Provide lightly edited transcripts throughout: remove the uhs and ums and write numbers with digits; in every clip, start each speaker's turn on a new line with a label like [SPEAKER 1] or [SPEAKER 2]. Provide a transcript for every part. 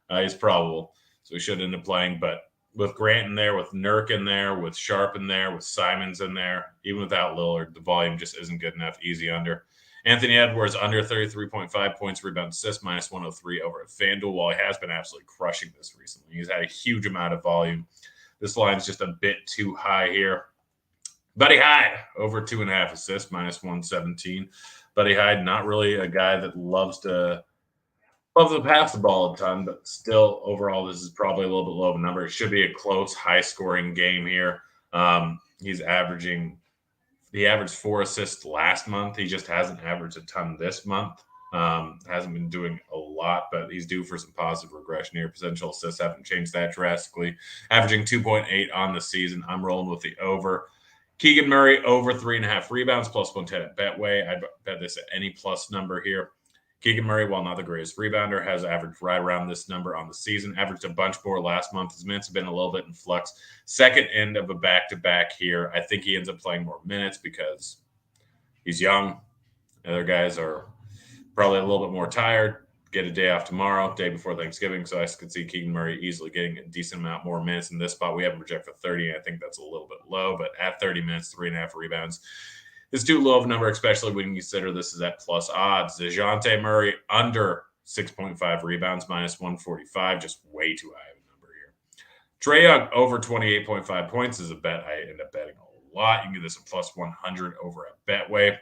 [SPEAKER 1] He's probable, so he should end up playing. But with Grant in there, with Nurk in there, with Sharp in there, with Simons in there, even without Lillard, the volume just isn't good enough. Easy under. Anthony Edwards under 33.5 points, rebound, assist, minus 103 over at FanDuel. While he has been absolutely crushing this recently, he's had a huge amount of volume. This line's just a bit too high here. Buddy Hyde, over 2.5 assists, minus 117. Buddy Hyde, not really a guy that loves to pass the ball a ton, but still, overall, this is probably a little bit low of a number. It should be a close, high-scoring game here. He averaged 4 assists last month. He just hasn't averaged a ton this month. Hasn't been doing a lot, but he's due for some positive regression here. Potential assists haven't changed that drastically. Averaging 2.8 on the season. I'm rolling with the over. Keegan Murray, over 3.5 rebounds, plus 110 at Betway. I'd bet this at any plus number here. Keegan Murray, while not the greatest rebounder, has averaged right around this number on the season. Averaged a bunch more last month. His minutes have been a little bit in flux. Second end of a back-to-back here. I think he ends up playing more minutes because he's young. The other guys are probably a little bit more tired. Get a day off tomorrow, day before Thanksgiving. So I could see Keegan Murray easily getting a decent amount more minutes in this spot. We have him projected for 30. I think that's a little bit low, but at 30 minutes, 3.5 rebounds is too low of a number, especially when you consider this is at plus odds. DeJounte Murray under 6.5 rebounds, minus 145, just way too high of a number here. Trae Young over 28.5 points is a bet I end up betting a lot. You can get this at plus 100 over at Betway.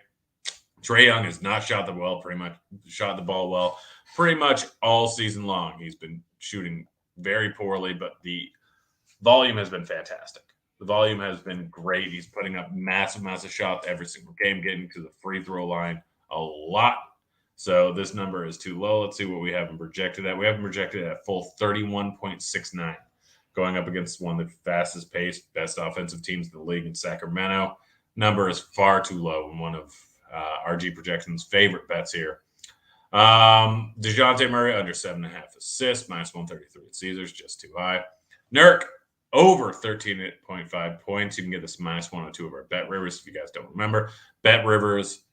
[SPEAKER 1] Trae Young has not shot the ball well pretty much all season long. He's been shooting very poorly, but the volume has been fantastic. The volume has been great. He's putting up massive amounts of shots every single game, getting to the free throw line a lot. So this number is too low. Let's see what we have him projected at. We have him projected at full 31.69, going up against one of the fastest paced, best offensive teams in the league in Sacramento. Number is far too low and one of RG Projections' favorite bets here. DeJounte Murray under 7.5 assists, minus 133 at Caesars, just too high. Nurk over 13.5 points. You can get this minus 102 over at Bet Rivers if you guys don't remember. Bet Rivers,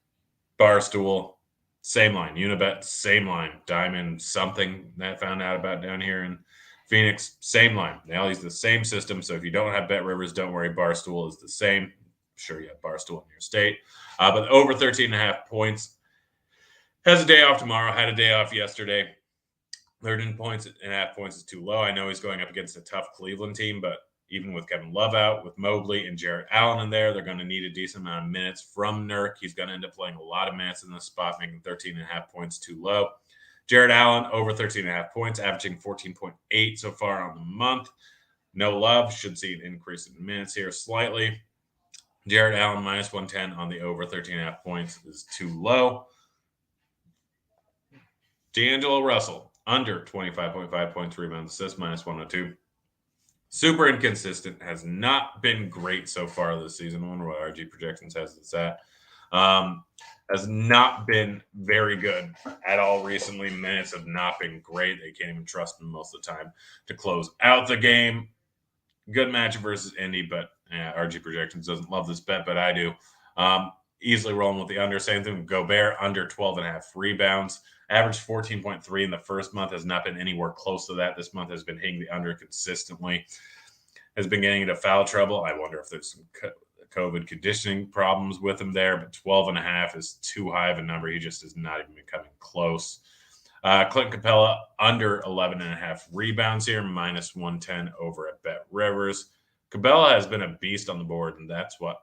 [SPEAKER 1] Barstool, same line. Unibet, same line. Diamond, something that I found out about down here in Phoenix, same line. They all use the same system. So if you don't have Bet Rivers, don't worry. Barstool is the same. I'm sure you have Barstool in your state. But over 13.5 points. Has a day off tomorrow. Had a day off yesterday. 13.5 points is too low. I know he's going up against a tough Cleveland team, but even with Kevin Love out, with Mobley and Jarrett Allen in there, they're going to need a decent amount of minutes from Nurk. He's going to end up playing a lot of minutes in this spot, making 13.5 points too low. Jarrett Allen over 13.5 points, averaging 14.8 so far on the month. No Love, should see an increase in minutes here slightly. Jarrett Allen minus 110 on the over 13.5 points is too low. D'Angelo Russell, under 25.5 points, rebounds, assists, minus 102. Super inconsistent, has not been great so far this season. I wonder what RG Projections has this at. Has not been very good at all recently. Minutes have not been great. They can't even trust him most of the time to close out the game. Good matchup versus Indy, but RG Projections doesn't love this bet, but I do. Easily rolling with the under. Same thing with Gobert, under 12.5 rebounds. Averaged 14.3 in the first month, has not been anywhere close to that. This month has been hitting the under consistently. Has been getting into foul trouble. I wonder if there's some COVID conditioning problems with him there, but 12.5 is too high of a number. He just is not even coming close. Clint Capella, under 11.5 rebounds here, minus 110 over at Bet Rivers. Capella has been a beast on the board, and that's why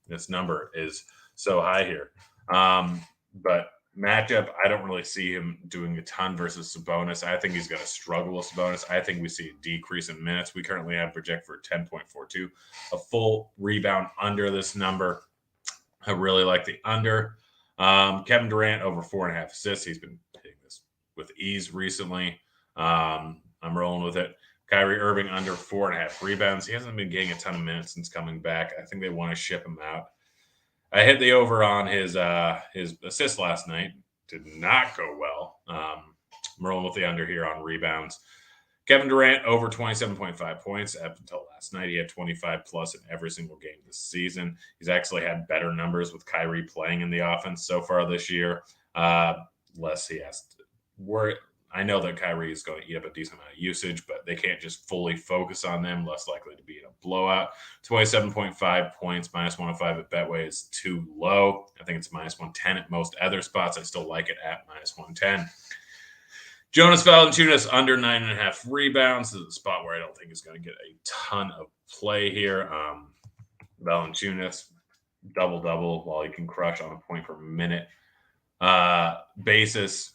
[SPEAKER 1] this number is so high here. But matchup, I don't really see him doing a ton versus Sabonis. I think he's going to struggle with Sabonis. I think we see a decrease in minutes. We currently have project for 10.42, a full rebound under this number. I really like the under. Kevin Durant over 4.5 assists. He's been hitting this with ease recently. I'm rolling with it. Kyrie Irving under 4.5 rebounds. He hasn't been getting a ton of minutes since coming back. I think they want to ship him out. I hit the over on his assist last night. Did not go well. I'm rolling with the under here on rebounds. Kevin Durant over 27.5 points. Up until last night, he had 25 plus in every single game this season. He's actually had better numbers with Kyrie playing in the offense so far this year. Less he has to worry. I know that Kyrie is going to eat up a decent amount of usage, but they can't just fully focus on them. Less likely to be in a blowout. 27.5 points, minus 105 at Betway is too low. I think it's minus 110 at most other spots. I still like it at minus 110. Jonas Valanciunas under 9.5 rebounds. This is a spot where I don't think he's going to get a ton of play here. Valanciunas, double-double while he can crush on a point per minute basis.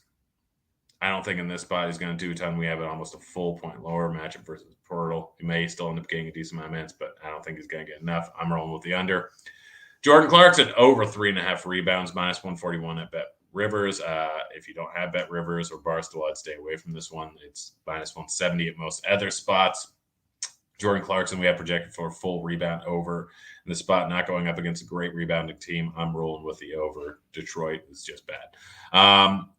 [SPEAKER 1] I don't think in this spot he's going to do a ton. We have almost a full point lower matchup versus Portal. He may still end up getting a decent amount of minutes, but I don't think he's going to get enough. I'm rolling with the under. Jordan Clarkson over 3.5 rebounds, minus 141 at Bet Rivers. If you don't have Bet Rivers or Barstool, I'd stay away from this one. It's minus 170 at most other spots. Jordan Clarkson, we have projected for a full rebound over in the spot, not going up against a great rebounding team. I'm rolling with the over. Detroit is just bad.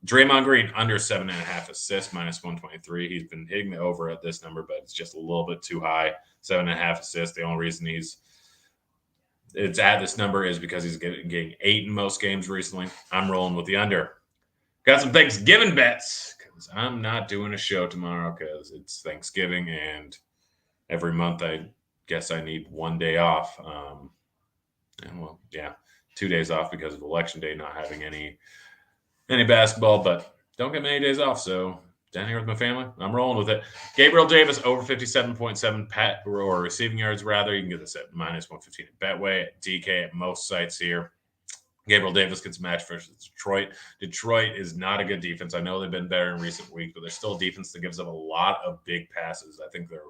[SPEAKER 1] Draymond Green, under 7.5 assists, minus 123. He's been hitting the over at this number, but it's just a little bit too high. 7.5 assists. The only reason it's at this number is because he's getting 8 in most games recently. I'm rolling with the under. Got some Thanksgiving bets because I'm not doing a show tomorrow because it's Thanksgiving and every month, I guess I need 1 day off. 2 days off because of Election Day, not having any basketball, but don't get many days off. So down here with my family, I'm rolling with it. Gabriel Davis over 57.7 or receiving yards rather. You can get this at minus 115 at Betway, at DK at most sites here. Gabriel Davis gets matched versus Detroit. Detroit is not a good defense. I know they've been better in recent weeks, but they're still a defense that gives up a lot of big passes. I think they're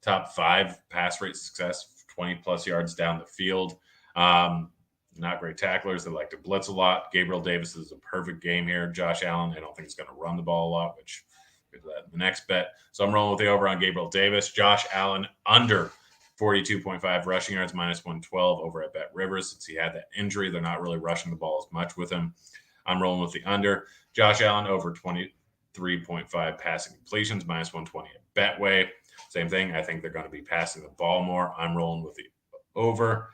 [SPEAKER 1] top 5 pass rate success, 20-plus yards down the field. Not great tacklers. They like to blitz a lot. Gabriel Davis is a perfect game here. Josh Allen, I don't think he's going to run the ball a lot, which is the next bet. So I'm rolling with the over on Gabriel Davis. Josh Allen under 42.5 rushing yards, minus 112 over at Bet Rivers. Since he had that injury, they're not really rushing the ball as much with him. I'm rolling with the under. Josh Allen over 23.5 passing completions, minus 120 at Betway. Same thing. I think they're going to be passing the ball more. I'm rolling with the over.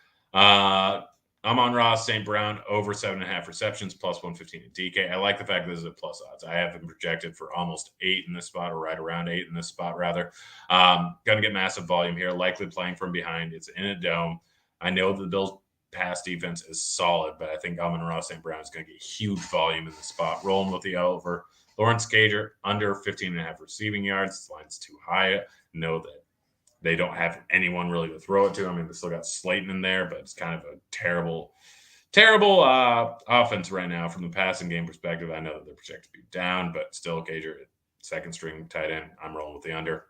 [SPEAKER 1] Amon-Ra St. Brown over 7.5 receptions, plus 115 at DK. I like the fact that this is a plus odds. I have him projected for almost 8 in this spot, or right around 8 in this spot, rather. Going to get massive volume here, likely playing from behind. It's in a dome. I know the Bills' pass defense is solid, but I think Amon-Ra St. Brown is going to get huge volume in the spot. Rolling with the over. Lawrence Cager under 15.5 receiving yards. This line's too high. Know that they don't have anyone really to throw it to. I mean, they still got Slayton in there, but it's kind of a terrible offense right now from the passing game perspective. I know that they're projected to be down, but still, Cager, second string tight end. I'm rolling with the under.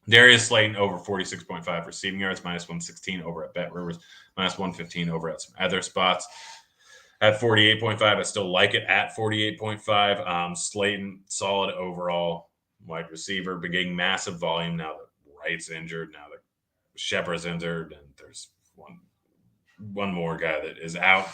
[SPEAKER 1] Darius Slayton over 46.5 receiving yards, minus 116 over at Bet Rivers, minus 115 over at some other spots. At 48.5, I still like it at 48.5. Slayton, solid overall wide receiver, but getting massive volume now that Wright's injured, now that Shepard's injured, and there's one more guy that is out.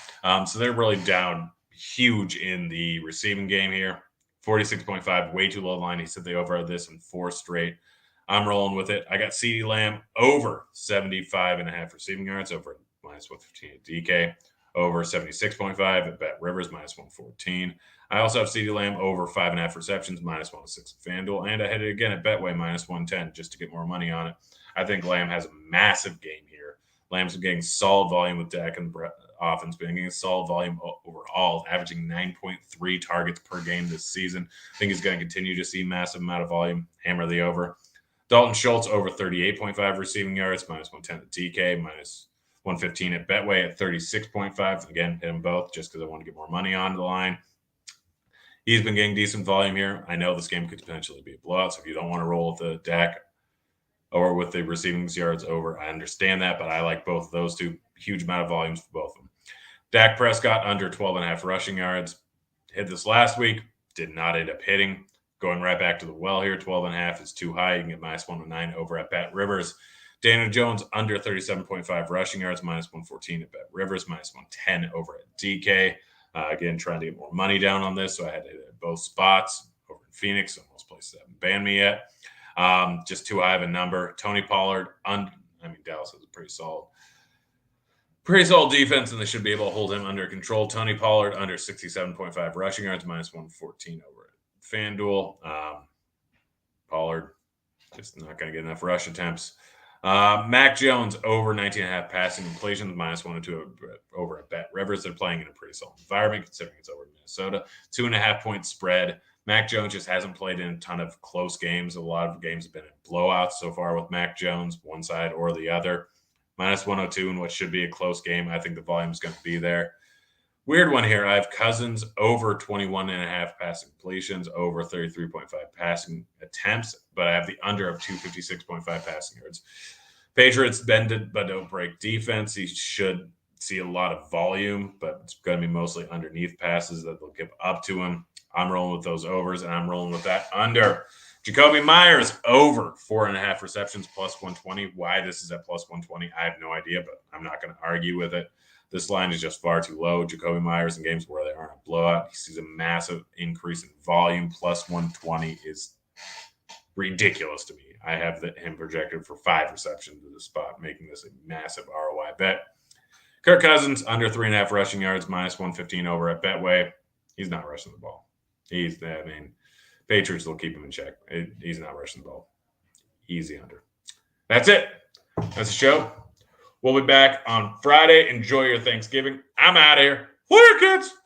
[SPEAKER 1] So they're really down huge in the receiving game here. 46.5, way too low line. He said they over this in 4 straight. I'm rolling with it. I got CeeDee Lamb over 75.5 receiving yards, over minus 115 at DK. Over 76.5 at Bet Rivers, minus 114. I also have CeeDee Lamb over 5.5 receptions, minus 106 at FanDuel. And I had it again at Betway, minus 110, just to get more money on it. I think Lamb has a massive game here. Lamb's been getting solid volume with Dak and the offense, been getting solid volume overall, averaging 9.3 targets per game this season. I think he's going to continue to see massive amount of volume. Hammer the over. Dalton Schultz over 38.5 receiving yards, minus 110 at DK, minus 115 at Betway at 36.5. Again, hit them both just because I want to get more money on the line. He's been getting decent volume here. I know this game could potentially be a blowout, so if you don't want to roll with the Dak or with the receiving yards over, I understand that, but I like both of those two. Huge amount of volumes for both of them. Dak Prescott under 12.5 rushing yards. Hit this last week. Did not end up hitting. Going right back to the well here. 12.5 is too high. You can get minus 109 over at Bet Rivers. Daniel Jones under 37.5 rushing yards, minus 114 at Bet Rivers, minus 110 over at DK. Again, trying to get more money down on this, so I had to hit both spots over in Phoenix. So most places haven't banned me yet. Just too high of a number. Tony Pollard, Dallas has a pretty solid defense, and they should be able to hold him under control. Tony Pollard under 67.5 rushing yards, minus 114 over at FanDuel. Pollard just not going to get enough rush attempts. Mac Jones over 19.5 passing completions, -102 over at Bet Rivers. They're playing in a pretty solid environment considering it's over Minnesota. 2.5-point spread. Mac Jones just hasn't played in a ton of close games. A lot of games have been in blowouts so far with Mac Jones, one side or the other. -102 in what should be a close game. I think the volume is going to be there. Weird one here. I have Cousins over 21.5 passing completions, over 33.5 passing attempts, but I have the under of 256.5 passing yards. Patriots bended but don't break defense. He should see a lot of volume, but it's going to be mostly underneath passes that they'll give up to him. I'm rolling with those overs, and I'm rolling with that under. Jacoby Myers over 4.5 receptions, +120. Why this is at +120, I have no idea, but I'm not going to argue with it. This line is just far too low. Jacoby Myers in games where they aren't a blowout, he sees a massive increase in volume. +120 is ridiculous to me. I have him projected for 5 receptions to the spot, making this a massive ROI bet. Kirk Cousins, under 3.5 rushing yards, -115 over at Betway. He's not rushing the ball. Patriots will keep him in check. He's not rushing the ball. Easy under. That's it. That's the show. We'll be back on Friday. Enjoy your Thanksgiving. I'm out of here. Later, kids.